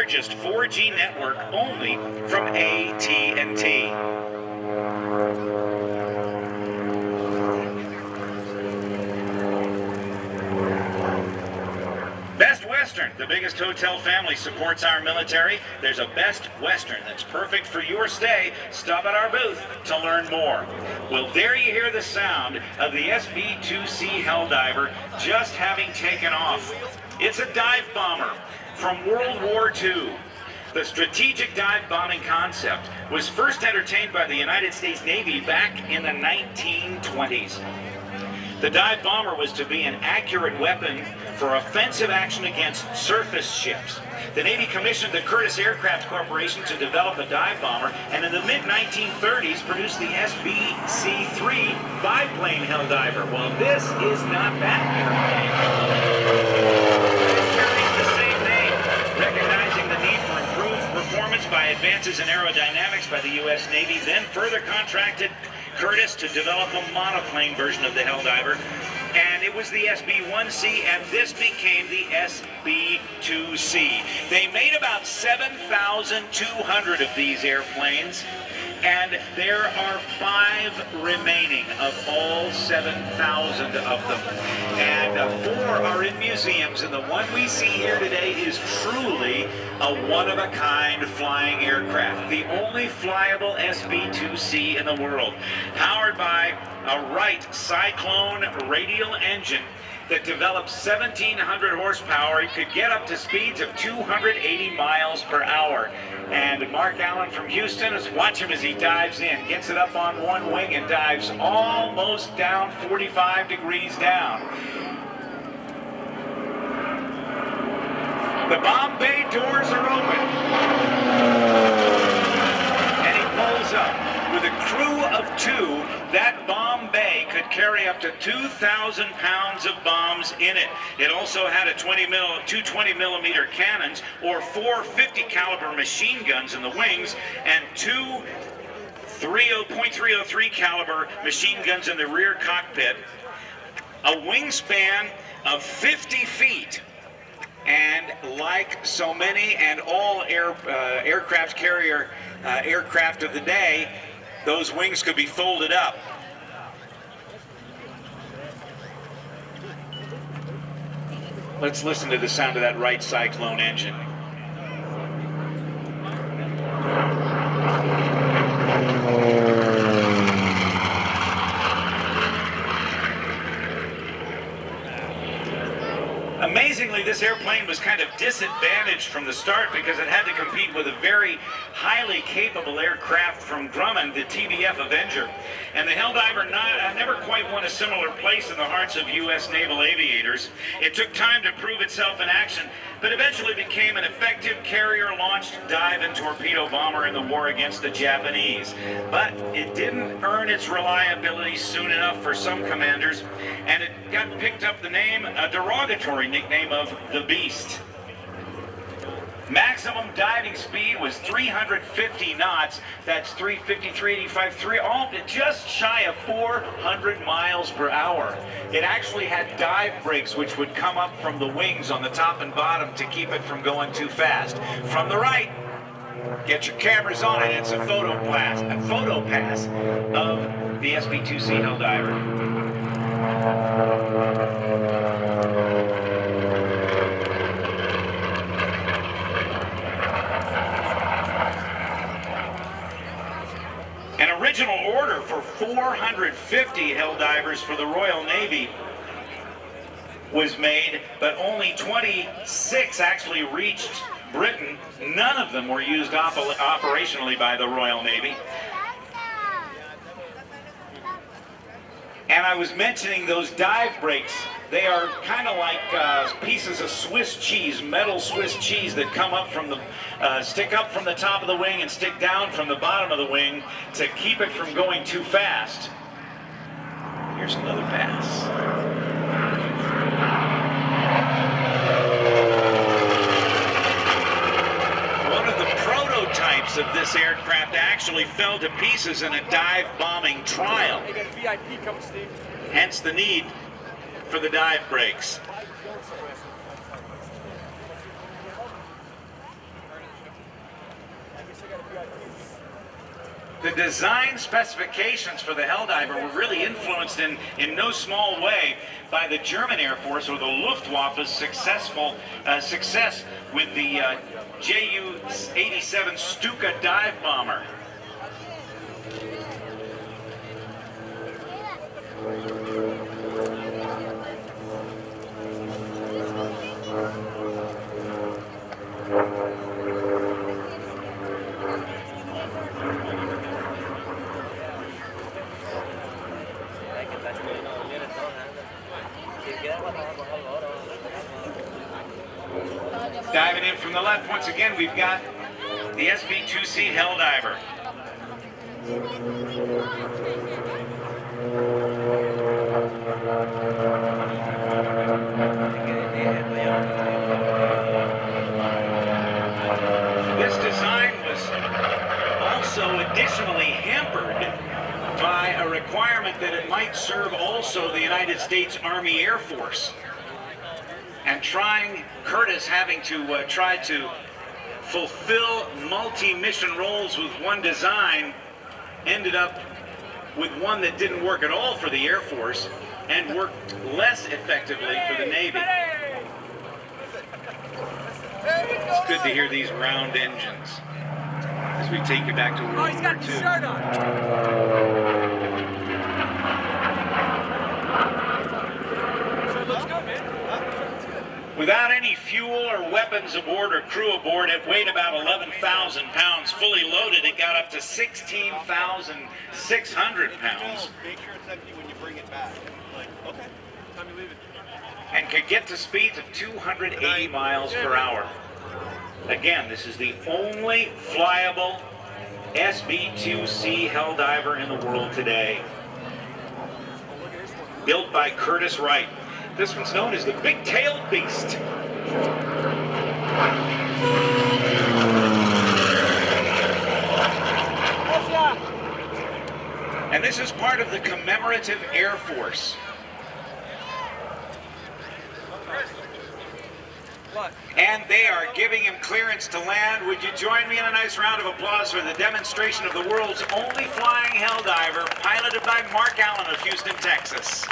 largest 4G network only from AT&T. Best Western, the biggest hotel family supports our military. There's a Best Western that's perfect for your stay. Stop at our booth to learn more. Well, there you hear the sound of the SB2C Helldiver just having taken off. It's a dive bomber from World War II. The strategic dive bombing concept was first entertained by the United States Navy back in the 1920s. The dive bomber was to be an accurate weapon for offensive action against surface ships. The Navy commissioned the Curtiss Aircraft Corporation to develop a dive bomber, and in the mid-1930s produced the SB2C biplane Helldiver. Well, this is not that airplane. It carries the same name, recognizing the need for improved performance by advances in aerodynamics by the U.S. Navy, then further contracted Curtiss to develop a monoplane version of the Helldiver, and it was the SB1C, and this became the SB2C. They made about 7,200 of these airplanes, and there are 5 remaining of all 7,000 of them. And 4 are in museums, and the one we see here today is truly a one-of-a-kind flying aircraft. The only flyable SB2C in the world, powered by a Wright Cyclone radial engine that developed 1,700 horsepower. It could get up to speeds of 280 miles per hour. And Mark Allen from Houston, watch him as he dives in, gets it up on one wing and dives almost down 45 degrees down. The bomb bay doors are open. And he pulls up. With a crew of 2, that bomb bay could carry up to 2,000 pounds of bombs in it. It also had two 20-millimeter cannons, or 4 50 caliber machine guns in the wings, and 2 .303 caliber machine guns in the rear cockpit, a wingspan of 50 feet. And like so many and all aircraft carrier aircraft of the day, those wings could be folded up. Let's listen to the sound of that Wright Cyclone engine. Amazingly, this airplane was kind of disadvantaged from the start because it had to compete with a very highly capable aircraft from Grumman, the TBF Avenger. And the Helldiver never quite won a similar place in the hearts of U.S. naval aviators. It took time to prove itself in action, but eventually became an effective carrier-launched dive and torpedo bomber in the war against the Japanese. But it didn't earn its reliability soon enough for some commanders, and it got picked up the name, a derogatory nickname of the Beast. Maximum diving speed was 350 knots. That's 350, 385, all just shy of 400 miles per hour. It actually had dive brakes which would come up from the wings on the top and bottom to keep it from going too fast. From the right, get your cameras on it. It's a photo pass of the SB2C Helldiver. An original order for 450 Helldivers for the Royal Navy was made, but only 26 actually reached Britain. None of them were used operationally by the Royal Navy. And I was mentioning those dive brakes. They are kind of like pieces of Swiss cheese, metal Swiss cheese that come up from the, stick up from the top of the wing and stick down from the bottom of the wing to keep it from going too fast. Here's another pass. One of the prototypes of this aircraft actually fell to pieces in a dive bombing trial. Hence the need for the dive brakes. The design specifications for the Helldiver were really influenced in no small way by the German Air Force, or the Luftwaffe's success with the Ju-87 Stuka dive bomber. Diving in from the left once again, we've got the SB2C Helldiver. This design was also additionally hampered by a requirement that it might serve also the United States Army Air Force. And Curtiss having to try to fulfill multi-mission roles with one design, ended up with one that didn't work at all for the Air Force and worked less effectively for the Navy. It's good to hear these round engines as we take you back to World War II. He's got the shirt on. Without any fuel or weapons aboard or crew aboard, it weighed about 11,000 pounds. Fully loaded, it got up to 16,600 pounds. Make sure it's empty when you bring it back. Like, okay, time you leave it. And could get to speeds of 280 miles per hour. Again, this is the only flyable SB2C Helldiver in the world today. Built by Curtiss Wright. This one's known as the Big-Tailed Beast. And this is part of the commemorative Air Force. And they are giving him clearance to land. Would you join me in a nice round of applause for the demonstration of the world's only flying Helldiver, piloted by Mark Allen of Houston, Texas.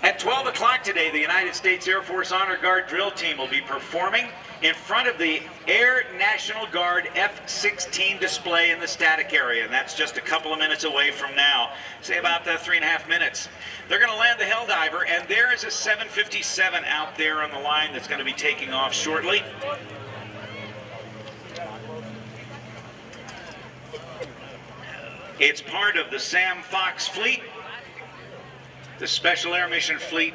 At 12 o'clock today, the United States Air Force Honor Guard drill team will be performing in front of the Air National Guard F-16 display in the static area, and that's just a couple of minutes away from now, say about 3.5 minutes. They're going to land the Helldiver, and there is a 757 out there on the line that's going to be taking off shortly. It's part of the Sam Fox fleet, the Special Air Mission Fleet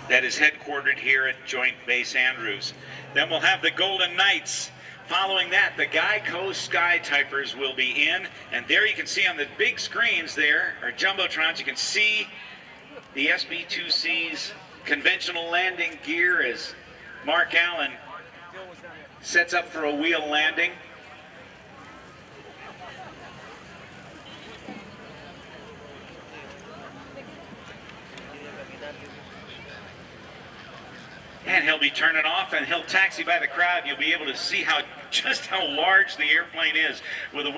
that is headquartered here at Joint Base Andrews. Then we'll have the Golden Knights. Following that, the Geico Sky Typers will be in, and there you can see on the big screens there, or jumbotrons, you can see the SB2C's conventional landing gear as Mark Allen sets up for a wheel landing. And he'll be turning off, and he'll taxi by the crowd. You'll be able to see just how large the airplane is with a